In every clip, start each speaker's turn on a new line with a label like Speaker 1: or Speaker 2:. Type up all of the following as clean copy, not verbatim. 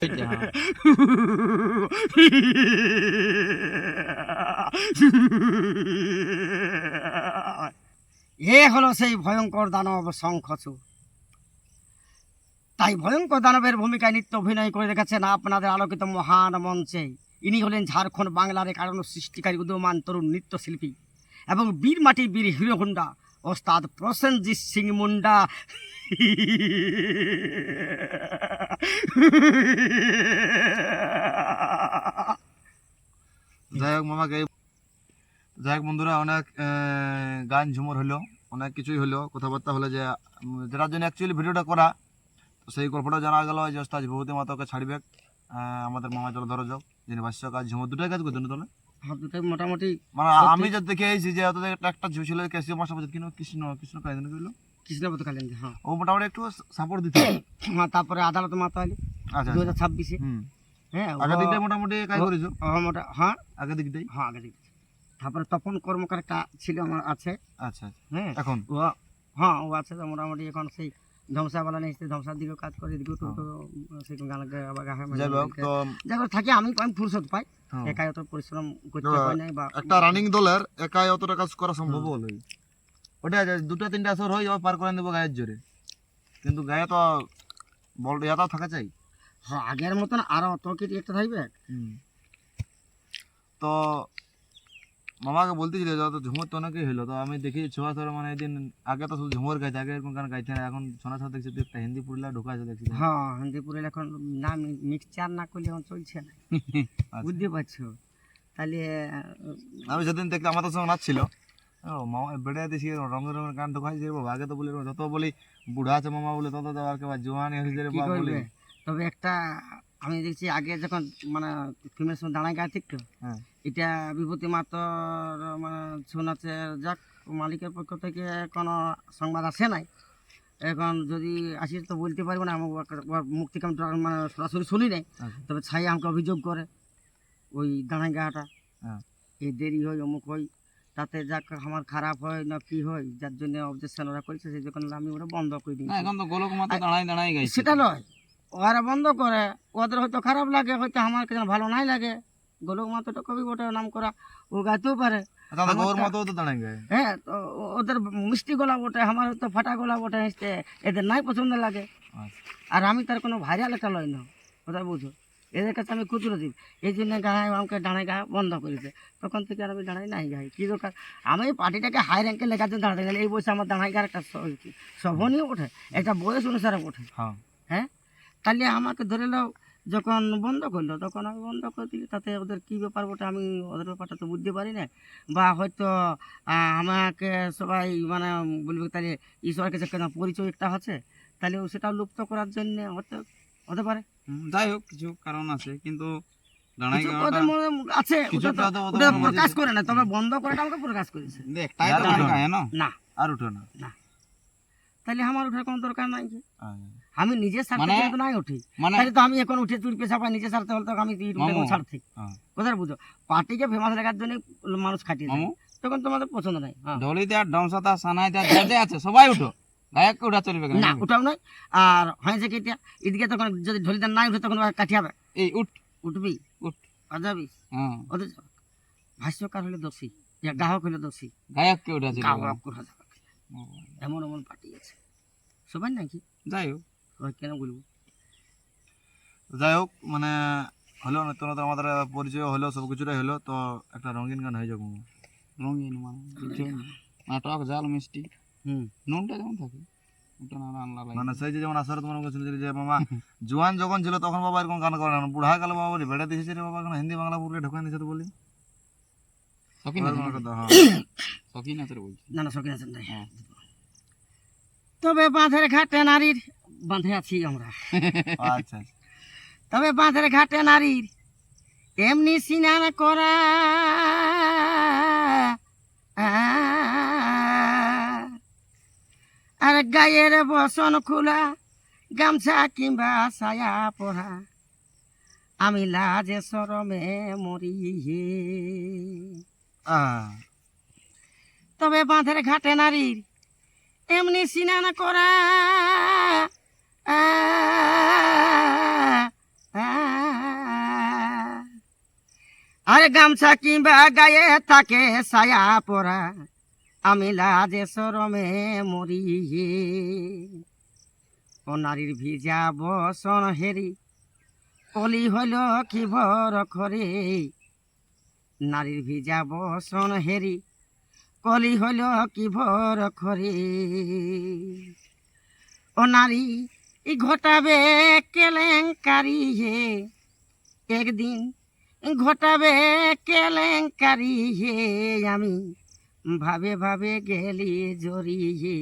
Speaker 1: এ হলো সেই ভয়ঙ্কর দানব শঙ্খচূড়। তাই ভয়ঙ্কর দানবের ভূমিকায় নিত্য অভিনয় করে রেখেছেন আপনাদের আলোকিত মহান মঞ্চে। ইনি হলেন ঝাড়খণ্ড বাংলার কারণ সৃষ্টিকারী উদীয়মান তরুণ নৃত্যশিল্পী এবং বীর মাটির বীর হিরো হুন্ডা ওস্তাদ প্রসেনজিৎ সিং মুন্ডা।
Speaker 2: যাই হোক মামাকে, যাই হোক বন্ধুরা, অনেক গান ঝুমুর হলো, অনেক কিছুই হলো, কথাবার্তা হলো, যে যেটার জন্য অ্যাকচুয়ালি ভিডিওটা করা, তো সেই গল্পটা জানা গেল যে ওস্তাদ বিভূতি মাতাকে ছাড়বে আমাদের মামা জলধর যোগ, যিনি ভাষ্য কাজ ঝুমুর দুটাই কাজ করতেন তাহলে।
Speaker 1: হ্যাঁ, দুটাই মোটামুটি। মানে
Speaker 2: আমি যা দেখে এসেছি যে একটা ঝু ছিল ক্যাসিও মাস্টার কৃষ্ণ কৃষ্ণ কাহিনী কইলো
Speaker 1: কৃষ্ণপদ কালেন, হ্যাঁ,
Speaker 2: ও মোটামুটি একটু সাপোর্ট দিত।
Speaker 1: হ্যাঁ, তারপরে আদালত মাতালি। আচ্ছা, 2026-এ। হ্যাঁ,
Speaker 2: আগের দিকটাই মোটামুটি কাজ করেছো।
Speaker 1: হ্যাঁ,
Speaker 2: আগের দিকটাই,
Speaker 1: হ্যাঁ, আগের দিক। তারপরে তপন কর্মকার একটা ছিল আমার, আছে।
Speaker 2: আচ্ছা,
Speaker 1: হ্যাঁ,
Speaker 2: এখন
Speaker 1: ও, হ্যাঁ, ও আছে তো মোটামুটি। এখন সেই ধ্বংসাবালা নেই, ধ্বংসার দিকেও কাজ করে, এদিকেও সেরকম গান যাই হোক থাকি। আমি ফুরসত পাই, একাই অত পরিশ্রম করতে পারি না, বা
Speaker 2: একটা রানিং দলের একাই অতটা কাজ করা সম্ভব হলো। ওটা দুটো তিনটা আসর হয়ে যাবে, পার করে দেবো গায়ের জোরে, কিন্তু গায়ে তো বল ইয়াটাও থাকা চাই।
Speaker 1: হ্যাঁ, আগের মতন আরো অত কি একটা থাকবে।
Speaker 2: তো মামাকে বলতেছিল যত ঝুমুর তো অনেকেই হলো, তো আমি দেখি ছোয়া ছোয়া, মানে এদিন আগে তো শুধু ঝুমুর গাইছে, আগে এরকম গান গাইছে না, এখন শোনা ছোয়া দেখছি একটা হিন্দি পুরুলিয়া ঢোকাছে দেখছি।
Speaker 1: হ্যাঁ, হিন্দি পুরুলিয়া এখন না মিক্সচার না করলে এখন চলছে না, বুঝতে পারছো। তাহলে
Speaker 2: আমি সেদিন দেখলাম আমার তো সঙ্গে নাচছিল, ও মামা বেড়ে দিছি রঙের রঙের গান ঢোকাইছে বাবা। আগে তো বলি যত বলি বুড়া আছে মামা বলে, তত আর কেবা জোয়ানি হয়েছে রে বাবা বলে।
Speaker 1: তবে একটা আমি দেখছি আগে যখন মানে ফিমের সঙ্গে দাঁড়ায় গায়ে ঠিক, এটা বিভূতি মাতর মানে শোনাচ্ছে, যাক মালিকের পক্ষ থেকে কোনো সংবাদ আসে নাই। এখন যদি আসি তো বলতে পারবো না, আমার মুখ থেকে মানে সরাসরি শুনি নাই। তবে ছাই আমাকে অভিযোগ করে ওই দাঁড়ায় গাটা এই দেরি হয়, অমুক হয়, তাতে যাক আমার খারাপ হয় না কি হয়, যার জন্য অবজেকশন ওরা করেছে, সেই জন্য আমি ওরা বন্ধ করে দিই। সেটা নয়, ওরা বন্ধ করে, ওদের হয়তো খারাপ লাগে, হয়তো আমার কেন ভালো নাই লাগে। গোলক মাতাটা কবি বটে, নাম করা, ও গাইতেও পারে। হ্যাঁ, তো ওদের মিষ্টি গলা বটে, আমার হয়তো ফাটা গলা বটে, এদের নাই পছন্দ লাগে। আর আমি তার কোনো ভাইরাল একটা লয় না, ওটা বুঝো। এদের কাছে আমি খুচরো দিই, এই জন্য গায়ে আমাকে ডানায় গা বন্ধ করেছে। তখন থেকে আর আমি দাঁড়াই নাই গাই, কী দরকার। আমি পার্টিটাকে হাই র্যাঙ্কে লেখার জন্য দাঁড়াতে গেলে এই বয়সে আমার দাঁড়ায় গার একটা শোভনীয় ওঠে, একটা বয়স অনুসারে ওঠে। হ্যাঁ, তাহলে আমাকে ধরে নাও যখন বন্ধ করলো, তখন আমি বন্ধ করে দিই, তাতে ওদের কী ব্যাপার ওটা আমি ওদের ব্যাপারটা তো বুঝতে পারি না। বা হয়তো আমাকে সবাই মানে বলবে তাহলে ঈশ্বরের কাছে কেন পরিচয় একটা আছে, তাহলে সেটা লুপ্ত করার জন্য হতে পারে।
Speaker 3: যাই হোক, কিছু কারণ আছে, কিন্তু
Speaker 1: আছে কাজ করে না, তবে বন্ধ করাটা আমাকে পুরো কাজ করেছে না,
Speaker 2: আর উঠে না।
Speaker 1: তাহলে আমার ওঠার কোনো দরকার নাই। আমি নিজের স্বার্থে কিন্তু নাই উঠি, তাহলে তো আমি এখন উঠে চুল পেশা পাই নিজের স্বার্থে হলে, আমি ছাড়ছি। কোথায় বুঝো, পার্টিকে ফেমাস লাগার জন্য মানুষ খাটিয়ে তখন তোমাদের পছন্দ নাই।
Speaker 3: ঢোলিতে আর ডমসাতা সানাইতে আছে সবাই উঠো, গায়ককে উঠা চলবে
Speaker 1: না, ওটাও নয়। আর হয়েছে কি এদিকে তখন যদি ঢোলিতে নাই উঠে তখন কাটিয়াবে, এই উঠবি যাবি ওদের ভাষ্যকার হলে দোষী, গ্রাহক হলে দোষী,
Speaker 3: গায়ককে উঠা
Speaker 1: যাবে। এমন এমন পার্টি আছে সবাই নাকি।
Speaker 3: যাই হোক,
Speaker 1: কেন বলবো।
Speaker 2: যাই হোক, মানে হলো নতুন নতুন আমাদের পরিচয় হলো, সব কিছুটাই হলো, তো একটা রঙিন গান হয়ে যাবো।
Speaker 3: রঙিন মানে নাটক জাল মিষ্টি, নুনটা যেমন থাকে
Speaker 2: মানে সেই যেমন আসার তোমার বলছিল যে মামা জোয়ান যখন ছিল তখন বাবা এরকম গান করে না, বুড়া গেল বাবা বলি বেড়া দিয়েছে রে বাবা, এখন হিন্দি বাংলা পুরো ঢোকান দিয়েছে তো বলি।
Speaker 1: তবে বাঁধের ঘাটে নারীর বাঁধে আছি আমরা।
Speaker 2: আচ্ছা,
Speaker 1: তবে বাঁধের ঘাটে নারীর এমনি স্নান করা, আর গায়ের বসন খোলা, গামছা কিংবা ছায়া পরা, আমি লাজে শরমে মরি। তবে বাঁধের ঘাটে নারীর এমনি স্নান করা, আরে গামছা কিংবা গায়ে থাকে ছায়া পরা, আমি লাজে শরমে মরি। ও নারীর ভিজা বসন হেরি, কলি হইল কি ভর খরে। নারীর ভিজা বসন হেরি, কলি হইল কি ভর খরে। ও নারী ঘটাবে কেলেঙ্কারি হে, একদিন ঘটাবে কেলেঙ্কারি হে। আমি ভাবে ভাবে গেলি জড়ি হে,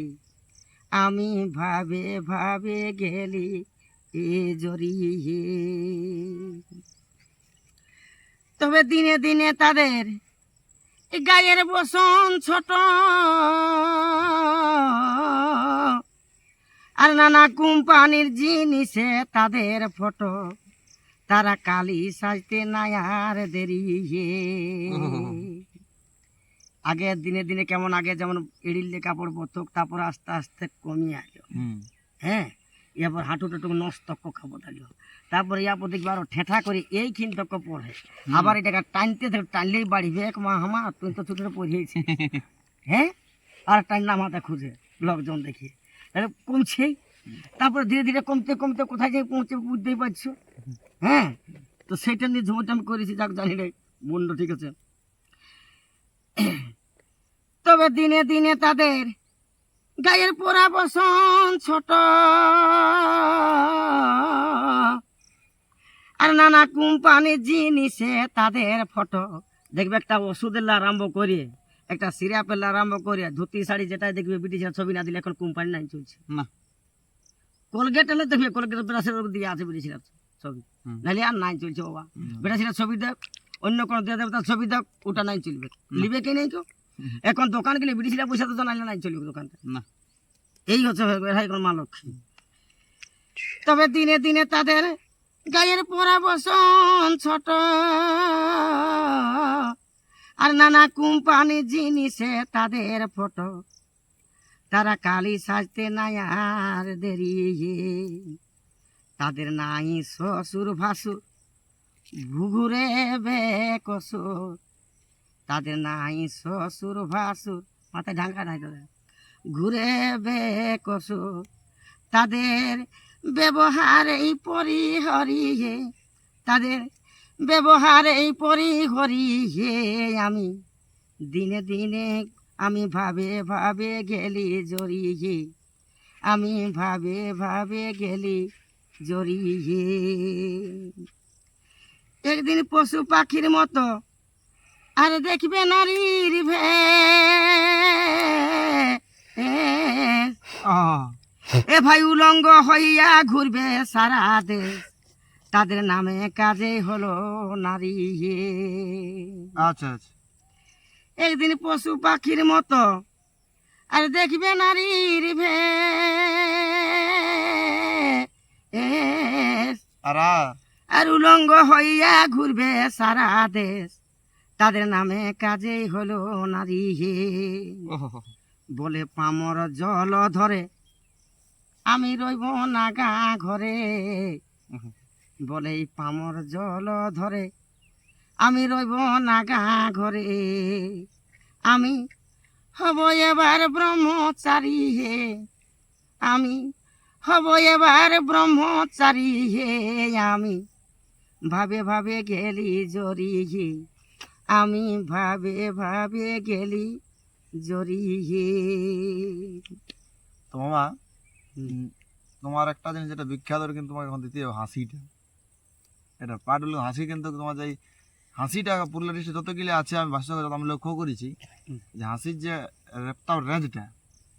Speaker 1: আমি ভাবে ভাবে গেলি জড়ি হে। তবে দিনে দিনে তাদের গায়ের বসন ছোট, আর নানা কোম্পানির জিনিসে তাদের ফটো। তারা কালি সাজতে নাই আর দেরি হে। আগে দিনে দিনে কেমন, আগে যেমন এড়িলে কাপড় পরতো, তারপর আস্তে আস্তে কমিয়ে আলো। হ্যাঁ, এরপর হাঁটু টাটু নস্তক্য খাবো থাকলো। তারপরে ইয়ারপর দেখবি আরো ঠেঠা করে এইখিন তক্ক পড়ে, আবার এটাকে টানতে থাকবে, টানলেই বাড়িবে এক মা হামা তুই তো ছোটো পড়িয়েছি। হ্যাঁ, আর টান নামাতে খুঁজে লোকজন দেখি, তাহলে কমছেই। তারপরে ধীরে ধীরে কমতে কমতে কোথায় যাই পৌঁছে বুঝতেই পারছো। হ্যাঁ, তো সেটা নিয়ে ঝুমোটা আমি করেছি, যাক জানি রে বন্ধু, ঠিক আছে। তবে দিনে দিনে তাদের গায়ের পোড়া বসন ছোট, আর নানা কোম্পানির জিনিসে তাদের ফটো। দেখবে একটা ওষুধের আরম্ভ করিয়ে, একটা সিরাপের আরম্ভ করিয়ে, ধুতি শাড়ি যেটাই দেখবে ব্রিটিশের ছবি না দিলে এখন কোম্পানি নাই চলছে
Speaker 3: না।
Speaker 1: কোলগেট এলে দেখবে কোলগেট ব্রাশের দিয়ে আছে ব্রিটিশের ছবি, নাহলে আর নাই চলছে বাবা। ব্রিটিশের ছবি দেখ, অন্য কোনো দেহ দেবতার ছবি দেখ, ওটা নাই চলবে। লিবে কি নেই কেউ? এখন দোকান গেলে ব্রিটিশরা পয়সা তো নাইলে নাই চলবে দোকানটা
Speaker 3: না।
Speaker 1: এই হচ্ছে এখন মা লক্ষ্মী। তবে দিনে দিনে তাদের গায়ের পোড়া বসন ছোট, আর নানা কোম্পানির জিনিসে তাদের ফটো। তারা কালি সাজতে নাই আর দেরি, তাদের নাই শ্বশুর ভাসুর ঘুঘুরে বেকসুর। তাদের নাই শ্বশুর ভাসুর, মাথায় ঢাকা নাই তাদের, ঘুরে বেকসুর। তাদের ব্যবহার এই পরিহরি হে, তাদের ব্যবহার এই পরিহরি হে। আমি দিনে দিনে আমি ভাবে ভাবে গেলি জড়ি হে, আমি ভাবে ভাবে গেলি জড়ি হে। একদিন পশু পাখির মতো আর দেখবে নারীর ভে, এ ভাই উলঙ্গ হইয়া ঘুরবে সারা দেশ। তাদের নামে কাজে হলো নারী হে।
Speaker 2: আচ্ছা আচ্ছা,
Speaker 1: একদিন পশু পাখির মতো আর দেখবে নারীর ভে, আর উলঙ্গ হইয়া ঘুরবে সারা দেশ। তাদের নামে কাজেই হলো নারী হে। বলে পামর জল ধরে, আমি রইব না গা ঘরে। বলে পামর জল ধরে, আমি রইব না গা ঘরে। আমি হব এবার ব্রহ্মচারী হে, আমি হব এবার ব্রহ্মচারী হে। আমি ভাবে ভাবে গেলি জড়ি হে, আমি ভাবে ভাবে গেলি জড়ি হে।
Speaker 2: তো মামা, তোমার একটা জিনিস যেটা বিখ্যাত, কিন্তু তোমাকে এখন দিতে হবে হাসিটা। এটা পাটুল হাসি, কিন্তু তোমার যে হাসিটা পুরুলিয়া ডিস্ট্রিক্ট যত গেলে আছে, আমি ভাষ্যকার আমি লক্ষ্য করেছি যে হাসির যে রেপটাও রেঞ্জটা,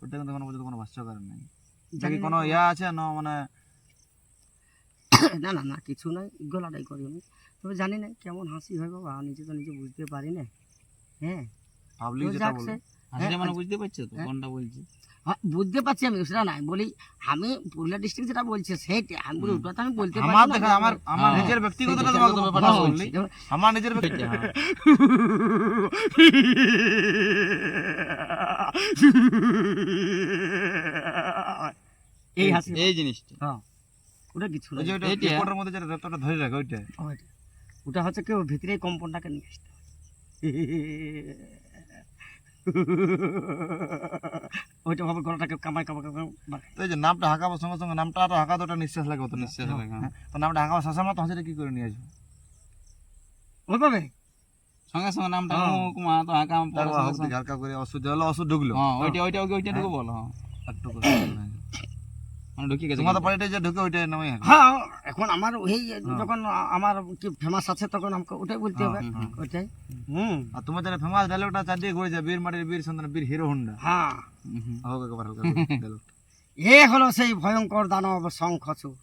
Speaker 2: ওটা কিন্তু কোনো পর্যন্ত কোনো ভাষ্যকার নেই। এটা কি কোনো ইয়া আছে না? মানে
Speaker 1: না না না, কিছু নয়, গলাটাই করি আমি। তবে জানি না কেমন হাসি হয় বাবা, নিজে তো নিজে বুঝতে পারি না। হ্যাঁ,
Speaker 2: পাবলিক
Speaker 1: তো
Speaker 2: যেটা
Speaker 1: যাক
Speaker 2: বলে,
Speaker 1: সে,
Speaker 3: হাসিটা মানে বুঝতে পারছো তো কোনটা বলছি?
Speaker 1: হ্যাঁ, বুঝতে পারছি আমি, সেটা নাই বলি। আমি পুরুলিয়া ডিস্ট্রিক্ট যেটা বলছে সেইটা আমি বলি, ওটা তো আমি বলতে পারি
Speaker 2: আমার
Speaker 1: না।
Speaker 2: দেখা আমার আমার নিজের ব্যক্তিগতটা
Speaker 1: সেইটা
Speaker 2: তোমাকে
Speaker 1: তো
Speaker 2: ব্যাপারটা
Speaker 1: বলছি।
Speaker 2: বললি, আমার নিজের ব্যক্তি
Speaker 1: এই হাসি,
Speaker 3: এই জিনিসটা
Speaker 1: হ্যাঁ, ওটা কিছু না
Speaker 2: ওই যে ওইটা
Speaker 3: এইটা?
Speaker 2: রিপোর্টের মধ্যে যেটা রেতটা ধরে রাখে ওইটা
Speaker 1: ওটা হচ্ছে কি ওর ভিতরে কম্পাউন্ডটাকে নিয়ে আসতে হয়। ওইটা ভাবে গলাটাকে কামাই কামাই কামাই বাড়ায়।
Speaker 2: তো এই যে নামটা হাঁকাবার সঙ্গে সঙ্গে নামটা আর হাঁকা তো একটা নিঃশ্বাস লাগে তো
Speaker 3: নিঃশ্বাস লাগে, হ্যাঁ।
Speaker 2: তো নামটা হাঁকাবার শাসা মতো হাসিটা কি করে নিয়ে আসবে
Speaker 1: ওইভাবে
Speaker 3: সঙ্গে সঙ্গে নামটা
Speaker 1: হ্যাঁ।
Speaker 3: মা তো আঁকা
Speaker 2: তারপর হালকা করে ওষুধ হলো ওষুধ ঢুকলো
Speaker 3: হ্যাঁ ওইটা ঢুকে বলো, হ্যাঁ
Speaker 2: একটু করে
Speaker 3: মানে ঢুকে গেছে
Speaker 2: তোমাদের বাড়িতে যে ঢুকে ওইটা নামই হবে
Speaker 1: হ্যাঁ এখন আমার ওই যখন আমার কি ফেমাস আছে তখন আমাকে ওটাই বলতে হবে ওইটাই
Speaker 2: আর তোমার যারা ফেমাস ডায়লগটা চারদিকে ঘুরে যায় বীর মাটির বীর সন্তান বীর হিরো হুন্ডা
Speaker 1: হ্যাঁ
Speaker 2: হোক একবার হোক ডায়লগ
Speaker 1: এ হলো সেই ভয়ঙ্কর দানব শঙ্খচূড়।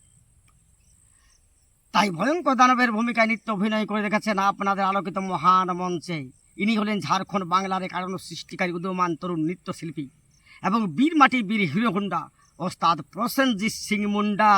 Speaker 1: তাই ভয়ঙ্কর দানবের ভূমিকায় নিত্য অভিনয় করে রেখেছেন আপনাদের আলোকিত মহান মঞ্চে। ইনি হলেন ঝাড়খণ্ড বাংলার এক কারণ সৃষ্টিকারী উদীয়মান তরুণ নৃত্যশিল্পী এবং বীর মাটির বীর হিরো হুন্ডা ওস্তাদ প্রসেনজিৎ সিং মুন্ডা।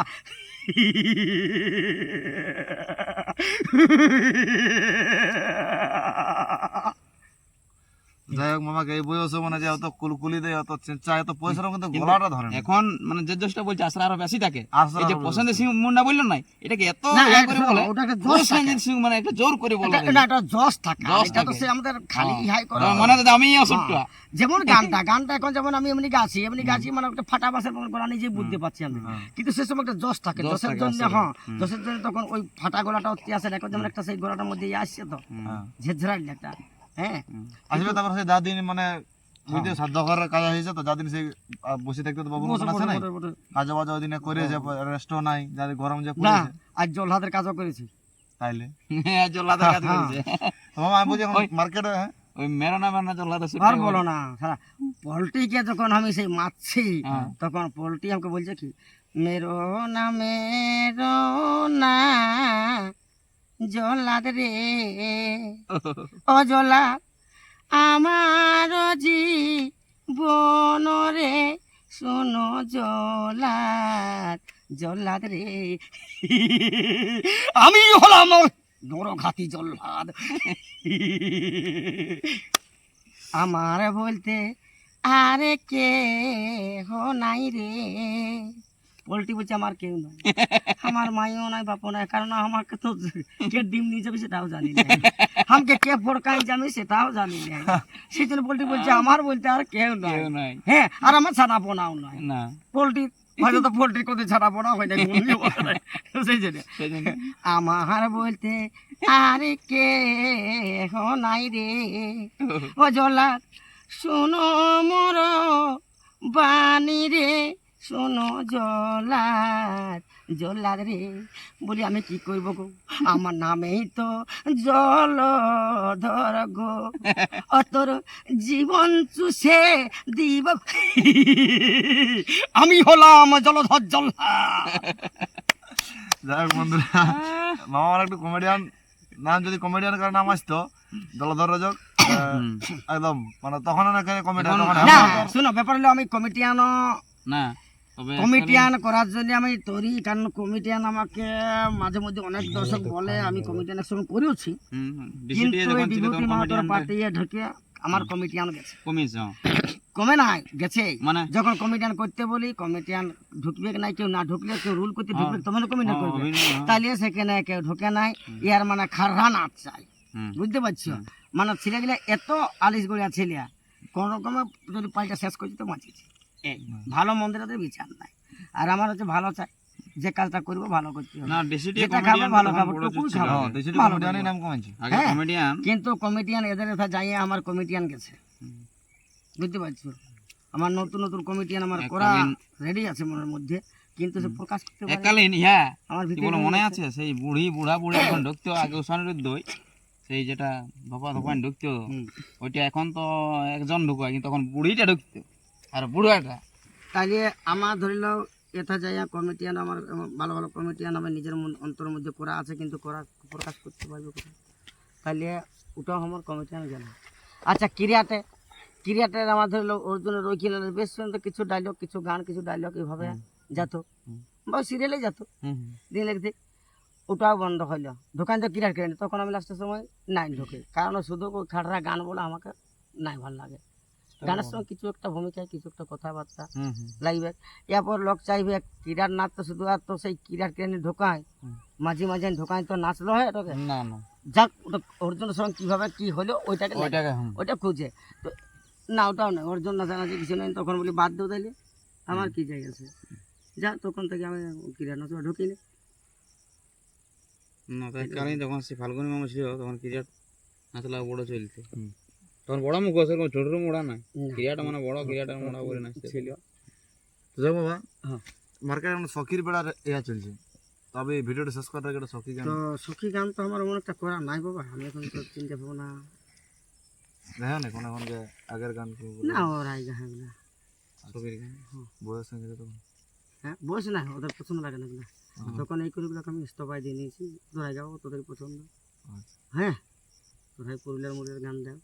Speaker 2: যাই হোক মামাকে এই বয়সে মানে যে অত কুলকুলি দেয় অত চেঁচা এত পয়সারও কিন্তু গলাটা ধরে না
Speaker 3: এখন মানে যে জোশটা বলছে আসলে আরো বেশি থাকে।
Speaker 2: আসলে
Speaker 3: এই যে
Speaker 2: আরো
Speaker 3: পছন্দের সিং মুন্ডা বললো না, এটাকে এত
Speaker 1: না,
Speaker 3: ইয়ে করে বলে
Speaker 1: ওটাকে জোশ থাকে।
Speaker 3: প্রসেনজিৎ সিং মানে একটা জোর করে বলে
Speaker 1: এটা একটা জস থাকে,
Speaker 3: জস
Speaker 1: এটা তো
Speaker 3: থাকে।
Speaker 1: সে আমাদের খালি হাই করে
Speaker 3: মনে হয় আমি অসুখটা
Speaker 1: যেমন গানটা এখন যেমন আমি এমনি গাছি মানে একটা ফাটা বাসের মতো গলা নিজে বুঝতে পারছি আমি, কিন্তু সে সময় একটা জস থাকে,
Speaker 3: জস
Speaker 1: জসের
Speaker 3: থাকে
Speaker 1: জন্য
Speaker 3: আসলে।
Speaker 1: হ্যাঁ জসের জন্য তখন ওই ফাটা গলাটা অতি আসে এখন যেমন একটা সেই গলাটার মধ্যে ইয়ে আসছে তো ঝেঝরাইল একটা হ্যাঁ
Speaker 2: আসলে তারপর সেই দাদিন মানে বুঝতে সাধ্য ঘরের কাজ হয়েছে তো যাদিন সেই বসে থাকতে তো বাবু মতন আছে নাই কাজ বাজ ওই দিনে করে যে রেস্টও নাই যাদের গরম যে
Speaker 1: না
Speaker 2: পড়েছে
Speaker 1: আজ জলহাতের কাজও করেছি।
Speaker 2: তাইলে
Speaker 3: জল্লাদের কাজ করেছে।
Speaker 2: তো মামা আমি বুঝি এখন
Speaker 3: ওই-
Speaker 2: মার্কেটে
Speaker 3: ওই মেরনা জল্লাদের
Speaker 1: আর বলো না সারা পোল্ট্রিকে যখন আমি সেই মারছি তখন পোল্ট্রি আমাকে বলছে কি মেরো না জলাদ রে ও জলাদ আমার জীবন রে শোনো জলাদ রে আমি হলাম নরঘাতি জল্লাদ। আমার বলতে আরে কে হো নাই রে। পোল্ট্রি বলছে আমার কেউ নাই, আমার মাইও নাই বাপও নাই, কারণ আমাকে তো কে ডিম নিয়ে যাবে সেটাও জানি না, আমাকে কে ফোরকাই যাবে সেটাও জানি না। সেই জন্য পোল্ট্রি বলছে আমার বলতে আর কেউ নাই,
Speaker 3: নাই
Speaker 1: হ্যাঁ আর আমার ছানা পোনাও নাই।
Speaker 3: না
Speaker 1: পোল্ট্রি হয়তো তো পোল্ট্রি কোথায় ছানা পোনা হয় না, সেই জন্য
Speaker 3: সেজন্য
Speaker 1: আমার বলতে আরে কে হো নাই রে ও জলাদ শোনো মোর বাণী রে শোনো জলাদ রে। বলি আমি কি করব গো, আমার নামেই তো জলধর গো, অতর জীবন চুষে দিব আমি হলাম জলধর জল্লাদ।
Speaker 2: যাই হোক বন্ধুরা মামা আমার একটু কমেডিয়ান নাম যদি কমেডিয়ান করে নাম আসতো জলধর রজক একদম মানে তখন কমেডিয়ান তখন
Speaker 1: না শুনো ব্যাপার হলো আমি কমিটিয়ানও
Speaker 3: না তবে
Speaker 1: কমিটিয়ান করার জন্য আমি তৈরি, কারণ কমিটিয়ান আমাকে মাঝে মধ্যে অনেক দর্শক বলে আমি কমিটিয়ানের সঙ্গে করেওছি, কিন্তু এই বিভূতি মাহাতোর পার্টিয়ে ঢুকে আমার কমিটিয়ান গেছে
Speaker 3: কমিয়েছে
Speaker 1: কমে নাই গেছে।
Speaker 3: মানে
Speaker 1: যখন কমিটিয়ান করতে বলি কমিটিয়ান ঢুকবে নাই, কেউ না ঢুকলে কেউ রুল করতে ঢুকলে তখন কমিটিয়ান করবে, তাইলে সেখানে কেউ ঢুকে নাই, ইয়ার মানে খাররা নাচ চাই, বুঝতে পারছো মানে ছেলেগুলা এত আলিশ গড়িয়া ছেলে কোন রকমে যদি পাল্টা শেষ করছি তো বাঁচিয়েছি, ভালো মন্দিরের বিচার নাই। আর আমার হচ্ছে ভালো চাই, যে কাজটা করবো ভালো করতে হবে,
Speaker 3: না ডিসিটি
Speaker 1: যেটা খাবে ভালো খাবো, টুকু খাবো। ভালো
Speaker 2: কমেডিয়ানের নাম কমেছে
Speaker 3: আগে
Speaker 1: হ্যাঁ।
Speaker 3: কমেডিয়ান
Speaker 1: কিন্তু কমিটিয়ান এদের কথা যাইয়ে আমার কমিটিয়ান গেছে, বুঝতে পারছো আমার নতুন নতুন কমিটিয়ান আমার করা রেডি আছে মনের মধ্যে, কিন্তু সে প্রকাশ করতে পারে না।
Speaker 3: এককালীন হ্যাঁ
Speaker 1: আমার
Speaker 3: কি বলো মনে আছে সেই বুড়া যখন ঢুকতো আগে উসানের দই সেই যেটা ধপান ঢুকতো ওইটা এখন তো একজন ঢুকায়, কিন্তু তখন বুড়িটা ঢুকতো আর বুড়াটা
Speaker 1: তাইলে আমার ধরিল এটা যাইয়া কমিটিয়ান আমার ভালো ভালো কমিটিয়ান আমার নিজের অন্তরের মধ্যে করা আছে, কিন্তু করা প্রকাশ করতে পারবে কোথায়, তাহলে ওটাও আমার কমিটিয়ান গেল। আচ্ছা ক্রিয়াটের আমার ধরিল অর্জুনের রইখিলের বেশ সুন্দর কিছু ডায়লগ কিছু গান কিছু ডায়লগ এইভাবে যেত বা সিরিয়ালে যেত দিন লিখতে, ওটাও বন্ধ হইলো, দোকান তো ক্রিয়াট করে তখন আমি লাস্টের সময় নাই ঢুকে, কারণ শুধু খাটরা গান বলে আমাকে নাই ভালো লাগে, গানের সঙ্গে কিছু একটা ভূমিকায় কিছু একটা কথাবার্তা
Speaker 2: হুম হুম
Speaker 1: লাগবে। এরপর লোক চাইবে ক্রীড়ার নাচ তো শুধু আর তো সেই ক্রীড়ার কেনে ঢোকায়, মাঝে মাঝে ঢোকায় তো নাচলো হয় ওটাকে,
Speaker 3: না না
Speaker 1: যাক ওটা অর্জুনের সঙ্গে কীভাবে কী হলো ওইটাকে লাগে।
Speaker 3: ওইটাকে
Speaker 1: ওইটা খুঁজে তো না, ওটাও না, অর্জুন নাচানাচি কিছু নেই, তখন বলি বাদ দেও তাইলে আমার কি যাই আছে, যা তখন থেকে আমি ক্রীড়া নাচ ঢুকিনি।
Speaker 3: না তাই কারণে যখন সে ফাল্গুনি মামা ছিল তখন ক্রিয়াট নাচলা বড় চলছে, তখন বড় মুখ আছে ছোট মোড়া নাই, ক্রিয়াটা মানে বড় ক্রিয়াটার মোড়া বলে নাচছে
Speaker 1: ছিল।
Speaker 2: তো যাই বাবা,
Speaker 1: হ্যাঁ।
Speaker 2: মার্কেটে এখন শখির বেড়ার ইয়া চলছে, তবে এই ভিডিওটা শেষ করার আগে একটা শখি গান
Speaker 1: তো সখী গান তো আমার অনেকটা করা নাই বাবা, আমি এখন তো চিন্তা ভাবনা
Speaker 2: দেখেন এখন এখন যে আগের গান
Speaker 1: না ওরাই গান না,
Speaker 3: ছবির গান।
Speaker 2: বয়স হয়ে গেছে তখন
Speaker 1: হ্যাঁ বয়স না, ওদের পছন্দ লাগে না এগুলো, তখন এই করিগুলোকে আমি স্তবাই দিয়ে নিয়েছি, তোরাই গাও তোদের পছন্দ।
Speaker 2: আচ্ছা।
Speaker 1: হ্যাঁ তোরাই পুরুলিয়ার মুড়ির গান দাও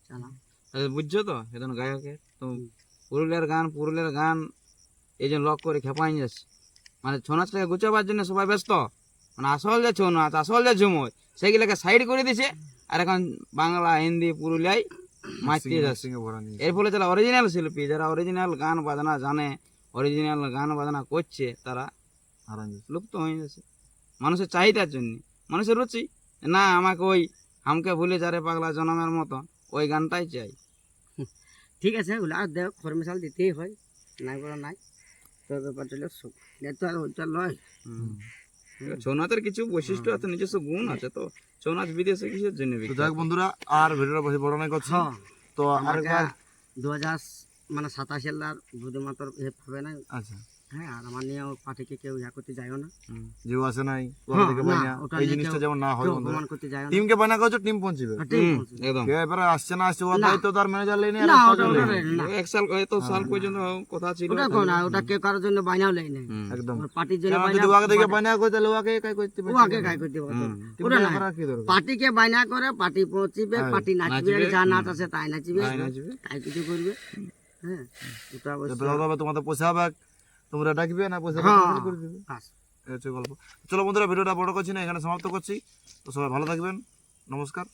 Speaker 1: চালাও।
Speaker 3: বুঝছো তো এখন গায়কের তো পুরুলিয়ার গান এই জন্য লক করে খেপাই যাচ্ছে, মানে ছৌ নাচটাকে গুছাবার জন্য সবাই ব্যস্ত, মানে আসল যে ছৌ নাচ আসল যে ঝুমুর সেইগুলোকে সাইড করে দিছে, আর এখন বাংলা হিন্দি পুরুলিয়ায় মাইতে যাচ্ছে।
Speaker 2: সিঙ্গে ভরা নিয়ে
Speaker 3: এর ফলে যারা অরিজিনাল শিল্পী, যারা অরিজিনাল গান বাজনা জানে, অরিজিনাল গান বাজনা করছে, তারা
Speaker 2: হারান যাচ্ছে।
Speaker 3: লুপ্ত হয়ে যাচ্ছে মানুষের চাহিদার জন্য, মানুষের রুচি না আমাকে ওই হামকে ভুলে যারে পাগলা জনমের মতন ওই গানটাই চাই।
Speaker 1: ঠিক আছে ওগুলো আর দেখ ফরমেশাল দিতেই হয়, নাই বলা নাই, তোর ব্যাপারটা হলো সুখ তো আর ওইটা লয়।
Speaker 3: ছৌ নাচের কিছু বৈশিষ্ট্য আছে, নিজস্ব গুণ আছে, তো ছৌ নাচ বিদেশে কিসের জন্য
Speaker 2: তো
Speaker 3: বিখ্যাত?
Speaker 2: যাই হোক বন্ধুরা, আর ভিডিওটা বেশি বড় নয় করছি,
Speaker 1: হ্যাঁ
Speaker 2: তো আরেকবার
Speaker 1: 2027 আর বুধমাতর হবে না।
Speaker 2: আচ্ছা
Speaker 1: হ্যাঁ আর আমার নিয়ে পার্টিকে কেউ ইয়া করতে যায়ও না,
Speaker 2: জিও আসে নাই
Speaker 1: হ্যাঁ,
Speaker 2: থেকে
Speaker 1: না,
Speaker 2: বাইনা,
Speaker 1: ওটা
Speaker 2: এই
Speaker 1: নিয়ে
Speaker 2: জিনিসটা
Speaker 1: কেউ-
Speaker 2: যেমন না হয়
Speaker 1: কেউ
Speaker 2: বন্ধুরা,
Speaker 1: অপমান করতে যায়ও না।
Speaker 2: টিমকে বাইনা করছো টিম পৌঁছবে,
Speaker 1: আর ঠিক বলছো।
Speaker 3: একদম
Speaker 2: কে এবারে আসছে না আসছে ওর
Speaker 1: না।
Speaker 2: দায়িত্ব তার ম্যানেজার লেনে
Speaker 1: না ওটা ওটা না,
Speaker 3: এক সাল এত সাল পর্যন্ত কথা ছিল।
Speaker 1: ওটা কোন না, ওটা কেউ কারোর জন্য বাইনাও লেয় না,
Speaker 2: একদম
Speaker 1: ওর পার্টির জন্য
Speaker 2: কেন
Speaker 1: বাইনা
Speaker 2: যদি ওকে দেখে বাইনা করে তাহলে ওকে কাই করতে
Speaker 1: ও আগে কাজ করতে পারতো,
Speaker 2: টিম
Speaker 1: ওটা না,
Speaker 2: কি দরকার?
Speaker 1: পার্টিকে বাইনা করে পার্টি পৌঁছিবে,
Speaker 2: হ্যাঁ,
Speaker 1: পার্টি নাচবে,
Speaker 3: নাচবে,
Speaker 1: যা নাচ আছে তাই নাচবে,
Speaker 3: তাই নাচবে।
Speaker 1: তাই কিছু করবে। হ্যাঁ ওটা অবশ্য
Speaker 2: তবে তোমাদের পয়সা হবে, তোমরা ডাকবে না পয়সা
Speaker 1: হ্যাঁ,
Speaker 2: করে দিবে,
Speaker 1: বাস।
Speaker 2: এই হচ্ছে গল্প। চলো বন্ধুরা, ভিডিওটা বড় করছি না, এখানে সমাপ্ত করছি। তো সবাই ভালো থাকবেন, নমস্কার।